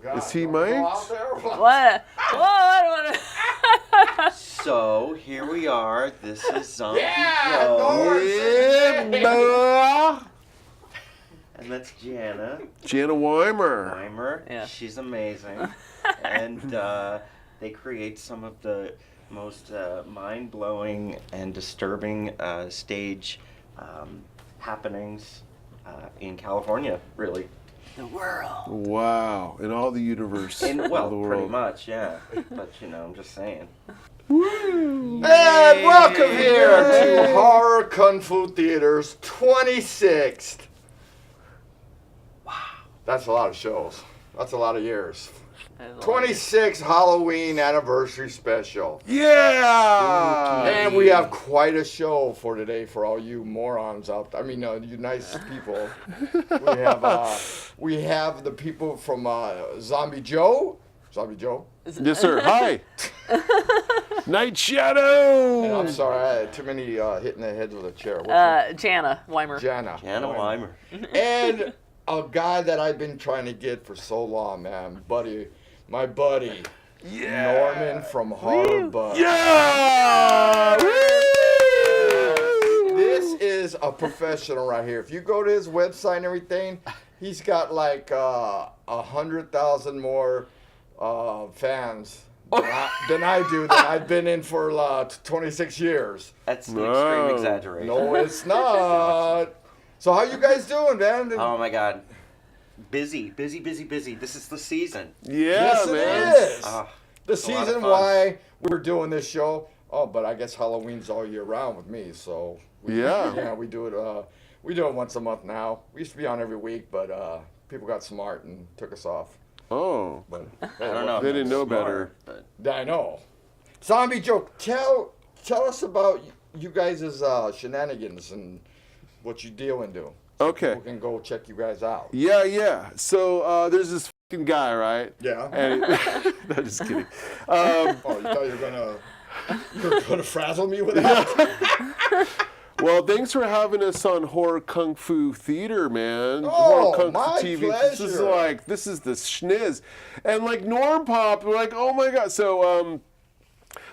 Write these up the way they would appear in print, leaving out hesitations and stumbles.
God. Is he Don't go out mic'd? there. What? Whoa, I don't want to. So here we are. This is Zombie Yeah, Joe. Lord. Yeah, boy. And that's Janna Janna Weimer. Weimer. Yeah. She's amazing. And they create some of the most mind-blowing and disturbing stage happenings in California, really. The world. Wow, in all the universe. And, of well, the pretty world. much, yeah. But, I'm just saying. And welcome here to Horror Kung Fu Theater's 26th. Wow. That's a lot of shows. That's a lot of years. 26th Halloween anniversary special. Yeah. And we have quite a show for today for all you morons out there. I mean, you nice people. We have the people from Zombie Joe. Zombie Joe. Yes, sir. Hi. Night Shadow. And I'm sorry, I had too many hitting the heads with a chair. Janna Weimer. Janna. Janna Weimer. And a guy that I've been trying to get for so long, man. My buddy. Yeah. Norman from Horror Buzz. Yeah. This is a professional right here. If you go to his website and everything, he's got like 100,000 more fans than I do. That I've been in for 26 years. That's an extreme exaggeration. No, it's not. So how you guys doing, man? Oh my God. Busy. This is the season. Yeah, Yes, man. it is. Ah, The it's a lot of season fun. why we're doing this show. Oh, but I guess Halloween's all year round with me, so Yeah. we do it. We do it once a month now. We used to be on every week, but people got smart and took us off. Oh. But I don't know. if They didn't that's know smart, better. but I know. Zombie Joe, tell us about you guys' shenanigans and what you deal and do. Okay. We can go check you guys out. Yeah. So there's this fucking guy, right? Yeah. And no, just kidding. Oh, you thought you were gonna frazzle me with that? Well, thanks for having us on Horror Kung Fu Theater, man. Oh, Horror Kung my Fu TV. pleasure. This is the schniz. And like Norm Pop, we're like, oh my God. So,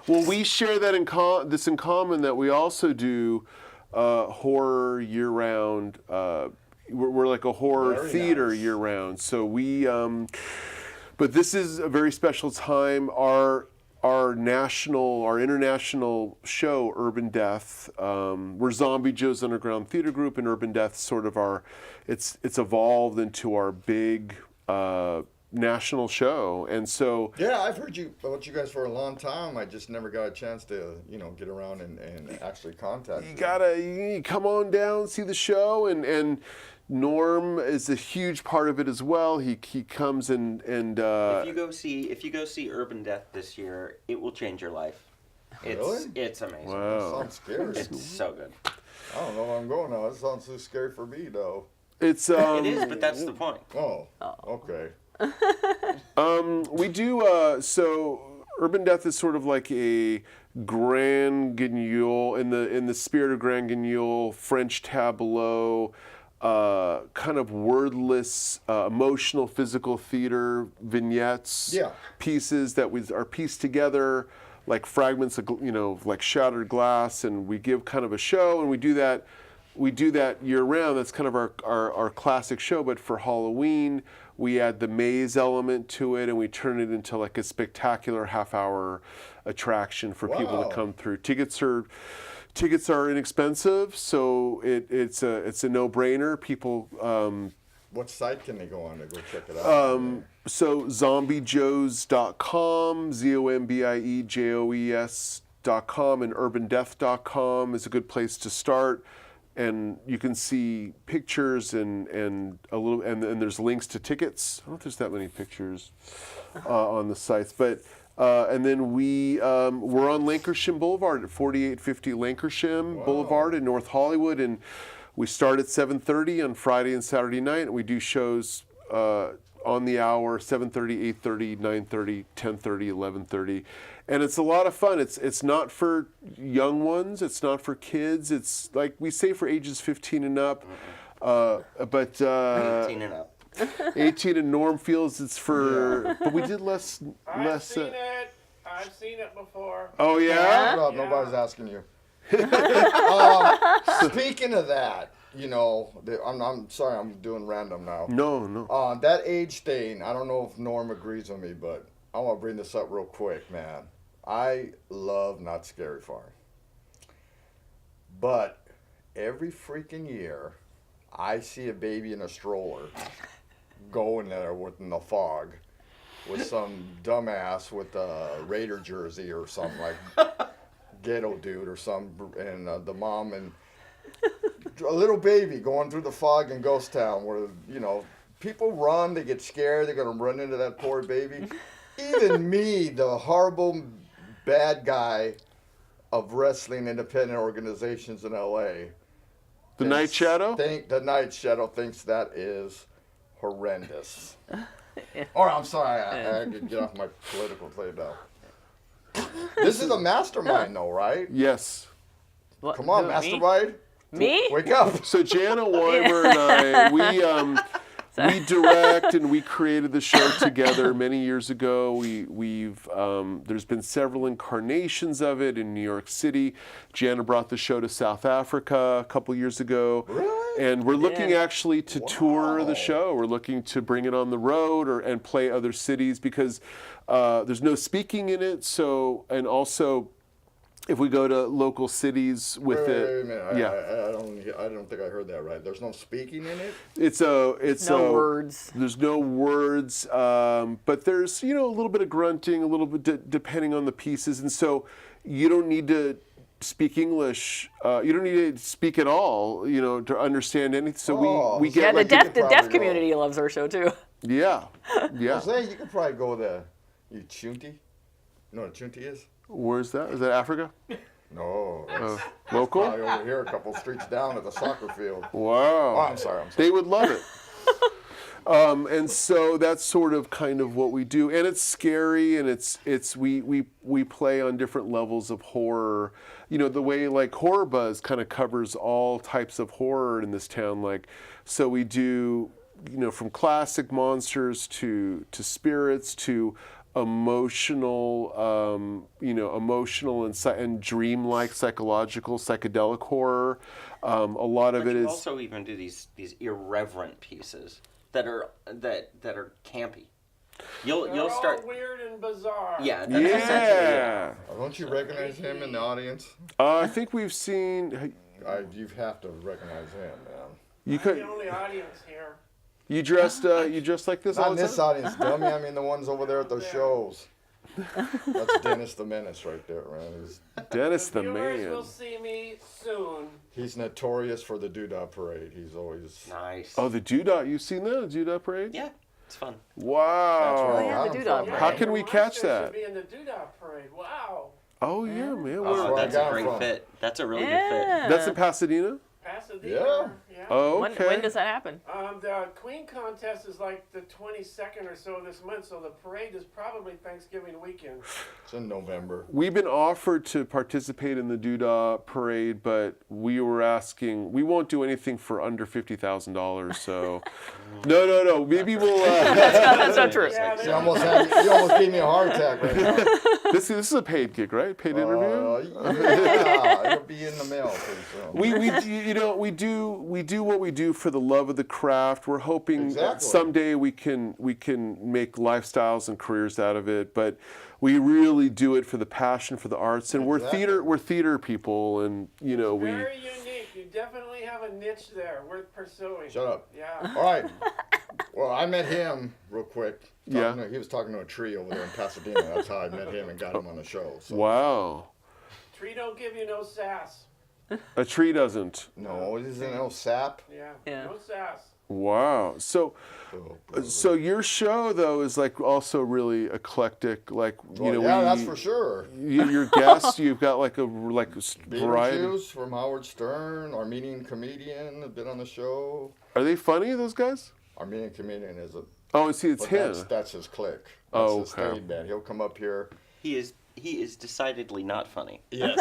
well, we share that in common that we also do horror year round. We're like a horror Very theater nice. year round. So we, but this is a very special time. Our international show, Urban Death. We're Zombie Joe's Underground Theater Group, and Urban Death sort of it's evolved into our big national show. And so Yeah, I've heard about you guys for a long time. I just never got a chance to, get around and actually contact you. you come on down, see the show, and Norm is a huge part of it as well. He comes and if you go see Urban Death this year, it will change your life. Really? It's amazing. Wow. Sounds scary. It's so good. I don't know where I'm going now. It sounds too scary for me, though. it's It is, but that's the point. Oh, okay. We do, so Urban Death is sort of like a Grand Guignol, in the spirit of Grand Guignol, French tableau, kind of wordless, emotional, physical theater vignettes, Yeah. pieces that are pieced together like fragments of, like shattered glass, and we give kind of a show, and we do that year round. That's kind of our classic show, but for Halloween, we add the maze element to it, and we turn it into like a spectacular half-hour attraction for people Wow. to come through. Tickets are inexpensive, so it's a no-brainer. People, What site can they go on to go check it out? so zombiejoes.com, zombiejoes.com, and urbandeath.com is a good place to start. And you can see pictures and a little, and there's links to tickets. I don't know if there's that many pictures on the sites, but and then we're on Lankershim Boulevard at 4850 Lankershim Boulevard in North Hollywood, and we start at 7:30 on Friday and Saturday night, and we do shows on the hour, 7:30, 8:30, 9:30, 10:30, 11:30. And it's a lot of fun. It's not for young ones. It's not for kids. It's like we say for ages 15 and up. But 18 and up. 18 in Norm Fields. It's for, but we did less. I've seen it. I've seen it before. Oh yeah. Shut up, nobody's asking you. Speaking of that, you know, I'm sorry, I'm doing random now. No. That age thing, I don't know if Norm agrees with me, but I want to bring this up real quick, man. I love Not Scary Farm. But every freaking year, I see a baby in a stroller going there in the fog with some dumbass with a Raider jersey or something like ghetto dude or something, and the mom and a little baby going through the fog in Ghost Town where, you know, people run, they get scared, they're going to run into that poor baby. Even me, the horrible bad guy of wrestling independent organizations in LA. The Night Shadow? The Night Shadow thinks that is horrendous. Or I'm sorry, I can get off my political play now. This is a mastermind though, right? Yes. What, Come on, who, mastermind. Me? Wake up. So Janna Weimer and I, we direct and we created the show together many years ago. We've there's been several incarnations of it in New York City. Janna brought the show to South Africa a couple years ago. Really? And we're looking actually to tour the show. We're looking to bring it on the road and play other cities because there's no speaking in it. So, and also, if we go to local cities with Wait it, a minute. yeah, I don't think I heard that right. There's no speaking in it? it's No words. There's no words, but there's, you know, a little bit of grunting, a little bit depending on the pieces, and so you don't need to speak English. You don't need to speak at all, you know, to understand anything. So we get Yeah, like the you could deaf probably community loves our show too. yeah. Jose, you could probably go to Chunti. You know what Chunti is? Where's that? Is that Africa? No, that's Local? probably over here, a couple streets down at the soccer field. Wow. Oh, I'm sorry. They would love it. And so that's sort of kind of what we do, and it's scary, and we play on different levels of horror. You know, the way like Horror Buzz kind of covers all types of horror in this town. Like, so we do, you know, from classic monsters to spirits to emotional, emotional and dreamlike psychological psychedelic horror. A lot of But it you is also even do these irreverent pieces that are campy. You'll start all weird and bizarre. Yeah, that's essentially yeah. Don't you recognize him in the audience? I think we've seen. You have to recognize him, man. You I'm could. the only audience here. You dressed like this all Not in the this time? audience, dummy. I mean the ones over there at those shows. That's Dennis the Menace right there, man. Dennis the Viewers man. will see me soon. He's notorious for the Doodah Parade. He's always... nice. Oh, the Doodah. You've seen that? The Doodah Parade? Yeah, it's fun. Wow. where I yeah, got the him Doodah from, Parade. How man. can we My catch sister that? should be in the Doodah Parade. Wow. Oh, yeah, man. That's Where- where I That's a got it great from. fit. That's a really good Yeah. That's in Pasadena? Pasadena. Yeah. Yeah. Oh, When, okay. when does that happen? The Queen contest is like the 22nd or so of this month, so the parade is probably Thanksgiving weekend. It's in November. We've been offered to participate in the Doodah Parade, but we were asking, we won't do anything for under $50,000, so. No. Maybe we'll. That's not true. Yeah, they You almost gave me a heart attack right now. This is a paid gig, right? Paid interview? Yeah, it'll be in the mail pretty soon. We do what we do for the love of the craft. We're hoping Exactly. someday we can make lifestyles and careers out of it, but we really do it for the passion for the arts, and Exactly. we're theater people, and we. Very unique. You definitely have a niche there worth pursuing. Shut up. Yeah. All right. Well, I met him real quick. Yeah. He was talking to a tree over there in Pasadena. That's how I met him and got him on the show. So. Wow, Tree don't give you no sass. a tree doesn't. No, it isn't no sap. Yeah. Yeah. No sass. Wow. So your show though is like also really eclectic. Like that's for sure. Your guests, you've got like a variety. Beetlejuice from Howard Stern, Armenian comedian, have been on the show. Are they funny, those guys? Armenian comedian is a. Oh, see, it's But him. that's his clique. That's Oh, his okay. stage band. He'll come up here. He he is decidedly not funny. Yes.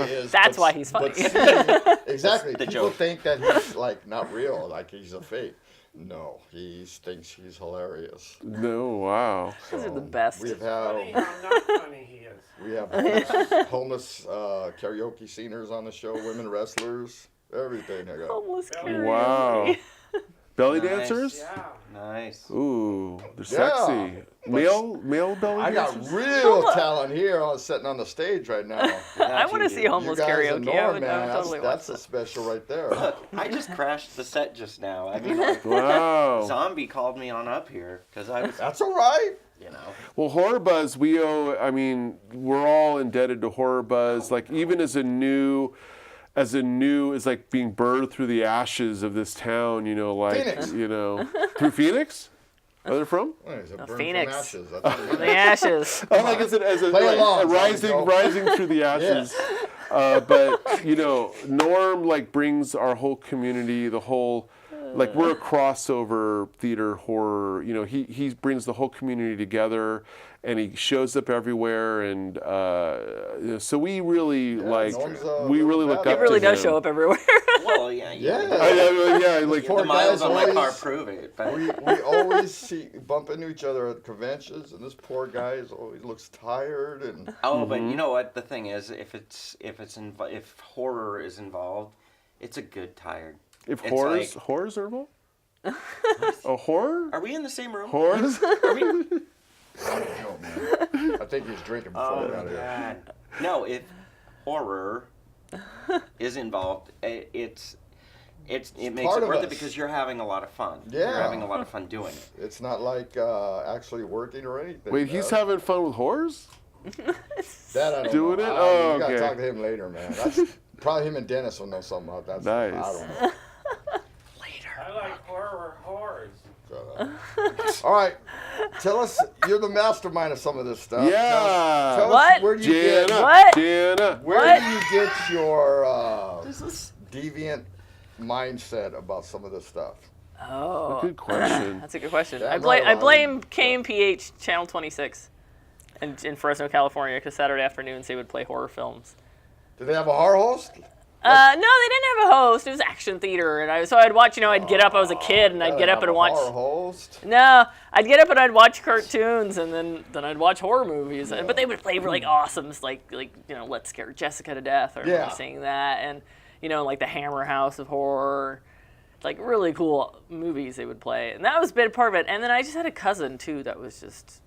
He is, That's but- why he's funny. but see, exactly. the People joke. think that he's like not real, like he's a fake. No, he thinks he's hilarious. No, wow. Those are the best. We have Funny had how not funny he is. we have homeless karaoke singers on the show, women wrestlers, everything. I got. Homeless Wow. karaoke. Wow. Belly Nice. dancers? Yeah. Nice. Ooh, they're Yeah. sexy. Male belly I got dancers? real talent here on sitting on the stage right now. I want to see You homeless guys karaoke. ignore, I would man. totally That's watch a that. special right there. I just crashed the set just now. I mean, like, Wow. Zombie called me on up here because I was, That's all right. you know. Well, Horror Buzz, we're all indebted to Horror Buzz. Like, even as like being birthed through the ashes of this town, like, Phoenix. through Phoenix? Where they're from? Well, he's a burn Phoenix. from ashes. That's what it The is. ashes. Oh, like as a Play along, rising Joe. through the ashes. But Norm like brings our whole community, the whole, like we're a crossover theater horror. He brings the whole community together, and he shows up everywhere, and so we really Norm's we really look He up It really to does him. show up everywhere. Well, yeah. Yeah. Like Poor The miles guys on my car always- prove it. But We always bump into each other at conventions, and this poor guy always looks tired and. but you know what? The thing is, if horror is involved, it's a good tired. if It's horrors are involved. A horror? Are we in the same room? Horrors? Are we? I don't know, man. I think he was drinking before we got here. God. No, if horror is involved, it makes part it of worth us. it because you're having a lot of fun. Yeah. You're having a lot of fun doing it. It's not like actually working or anything. Wait, he's man. having fun with horrors? that I don't doing know. it? You gotta Okay. talk to him later, man. That's probably him and Dennis will know something about that. Nice. I don't know. I like horror whores. All right, tell us. You're the mastermind of some of this stuff. Yeah. Tell us What? where do you get Janna. What? Janna. where What? do you get your This is deviant mindset about some of this stuff? Oh, Good question. that's a good question. Yeah, I right, blame KMPH Channel 26 in Fresno, California, because Saturday afternoons they would play horror films. Do they have a horror host? No, they didn't have a host. It was action theater, and so I'd watch. I'd get up. I was a kid, and I'd Gotta get up have and a watch. horror host. No, I'd get up and I'd watch cartoons, and then I'd watch horror movies. But they would play like awesome, like Let's Scare Jessica to Death, or Yeah. seeing that, and like the Hammer House of Horror, like really cool movies they would play, and that was a big part of it. And then I just had a cousin too that was just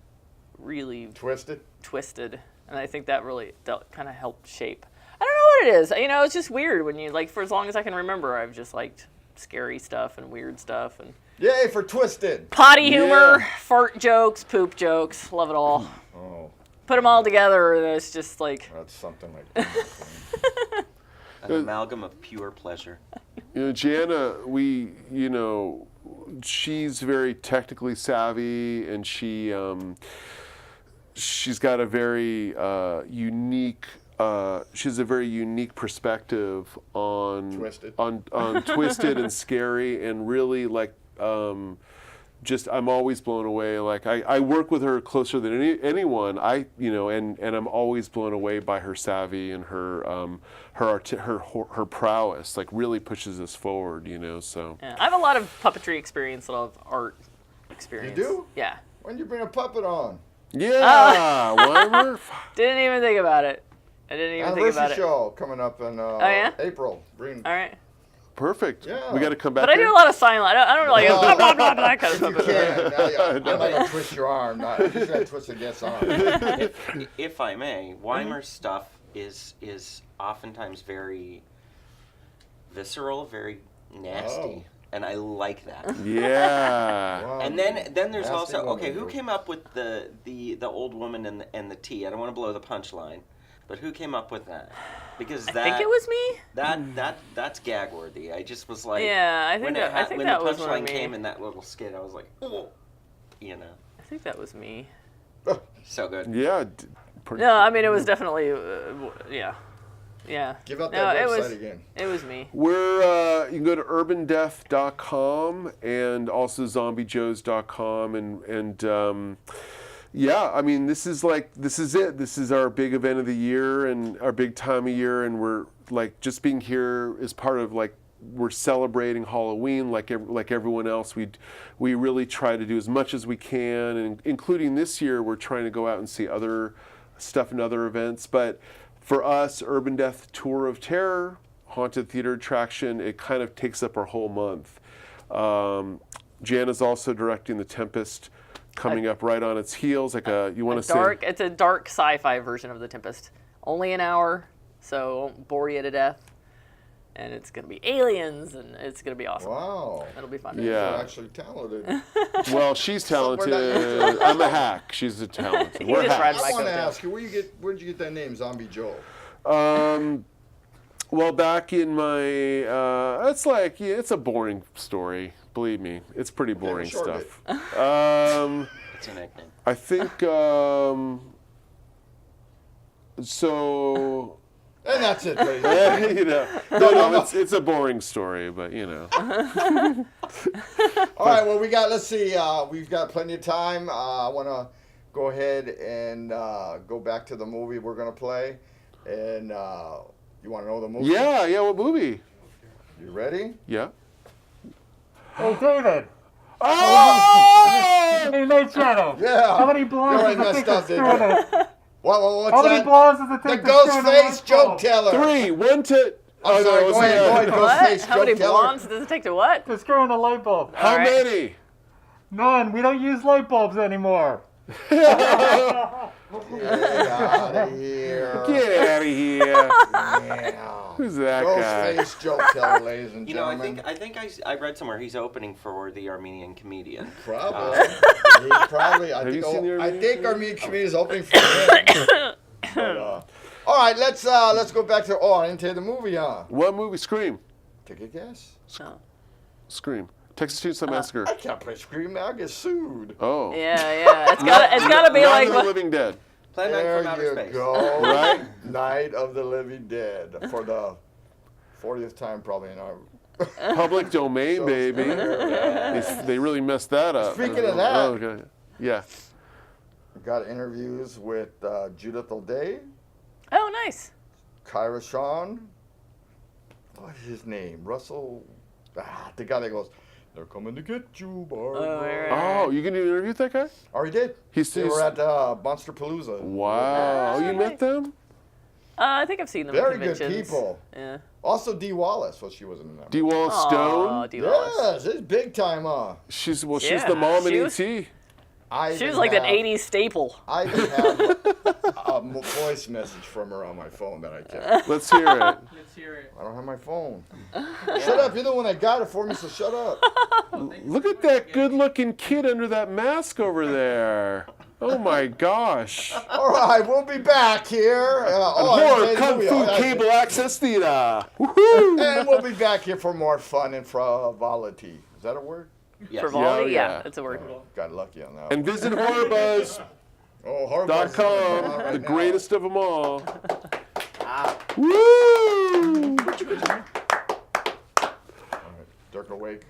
really Twisted. twisted, and I think that really kind of helped shape. I don't know what it is. It's just weird when you for as long as I can remember, I've just liked scary stuff and weird stuff and Yay for Twisted. potty humor, Yeah. fart jokes, poop jokes. Love it all. Oh, Put them all together, and it's just like that's something like that. an amalgam of pure pleasure. Janna, she's very technically savvy, and she's got a very unique. She has a very unique perspective on Twisted. on Twisted and Scary, and really I'm always blown away. Like I work with her closer than anyone. And I'm always blown away by her savvy and her prowess. Like really pushes us forward. So. yeah. I have a lot of puppetry experience, a lot of art experience. You do? Yeah. When you bring a puppet on? Yeah, Weimer. Didn't even think about it. I didn't even think about Anniversary it. show coming up in yeah? April. Bring. All right. Perfect. Yeah. We got to come back. But I here? do a lot of silent. I don't like blah, blah, blah, blah, kind of If you stuff. can, I might twist your arm. Not, you gotta twist against arm. If I may, Weimer's stuff is oftentimes very visceral, very nasty, Oh. and I like that. Yeah. Wow. And then there's Nasty also woman, okay, who dude. came up with the old woman and the tea? I don't want to blow the punchline, but who came up with that? Because I think it was me. that's gag worthy. I just was like, Yeah, I think when that- I think when that the was one of punchline me. came in that little skit, I was like, oh, I think that was me. so good. Yeah. No, I mean it was definitely yeah. Give out No, that it website was again. it was me. We're you can go to urbandeath.com and also zombiejoes.com and Yeah, I mean, this is it. This is our big event of the year and our big time of year, and we're like just being here is part of like we're celebrating Halloween like everyone else. We really try to do as much as we can, and including this year, we're trying to go out and see other stuff and other events. But for us, Urban Death Tour of Terror, haunted theater attraction, it kind of takes up our whole month. Janna's also directing The Tempest, coming up right on its heels. Like you want to say? It's a dark sci-fi version of The Tempest. Only an hour, so won't bore you to death. And it's gonna be aliens, and it's gonna be awesome. Wow. It'll be fun. You're Yeah. actually talented. Well, she's talented. Somewhere I'm a hack. She's a talented. You We're just hacks. ride I want to Michael ask you, where did you get that name, Zombie Joe? Well, back in my, it's a boring story. Believe me, it's pretty boring short stuff. It's a nickname. I think so. And that's it, ladies and gentlemen. You know, no, it's a boring story, but you know. All right, well, let's see, we've got plenty of time. I want to go ahead and go back to the movie we're going to play. And you want to know the movie? Yeah, what movie? You ready? Yeah. Hey, David. Oh! Hey, Night Shadow. Yeah. How many blondes You already does it take messed up, to didn't screw you? in a... What's How many that? blondes does it The take to screw in a Ghostface light joke bulb? teller. 3, 1 to. I'm sorry, go ahead, What? Ghostface How many joke teller. blondes does it take to what? To screw in a light bulb. How All right. many? None. We don't use light bulbs anymore. Get out of here. Get out of here. Yeah. Who's that guy? Ghostface joke teller, ladies and You know, gentlemen. I think I read somewhere he's opening for the Armenian comedian. Probably. Have you seen the I Armenian think Armenian comedian is opening for him. But, all right, let's go back to into the movie, huh? What movie? Scream. Take a guess. Oh. Scream. Texas Chainsaw Massacre. I can't play Scream now. I'll get sued. Oh. Yeah. It's gotta be Night like of the Living Dead. Plan Night There from Outer you Space. go. Right? Night of the Living Dead for the 40th time probably in our. Public domain, baby. They really messed that up. Speaking of that. Oh, okay. Yeah. Got interviews with Judith O'Day, Oh, nice. Kyra Sean. What is his name? Russell. The guy that goes, "They're coming to get you, Barbara." Oh, you gonna interview that guy? Already did. He's They were at Monster Palooza. Wow. Oh, you nice. met them? I think I've seen them Very at good conventions. people. Yeah. Also, Dee Wallace. Well, she wasn't in that. D. Wallace Aw, Stone. Dee Wallace. Yes, it's big time, She's the Yeah. mom in She was- E.T. She was like an 80s staple. I even have a voice message from her on my phone that I kept. Let's hear it. Let's hear it. I don't have my phone. Shut up. You're the one that got it for me, so shut up. Look at that good-looking kid under that mask over there. Oh my gosh. All right, we'll be back here. Horror Kung Fu Cable Access Theater. Woohoo! And we'll be back here for more fun and frivolity. Is that a word? Yes. Frivolity? Yeah, Yeah, yeah. that's a word. Got lucky on that. And visit horrorbuzz.com, Oh, horrible. the greatest of them all. Woo! Dirk awake.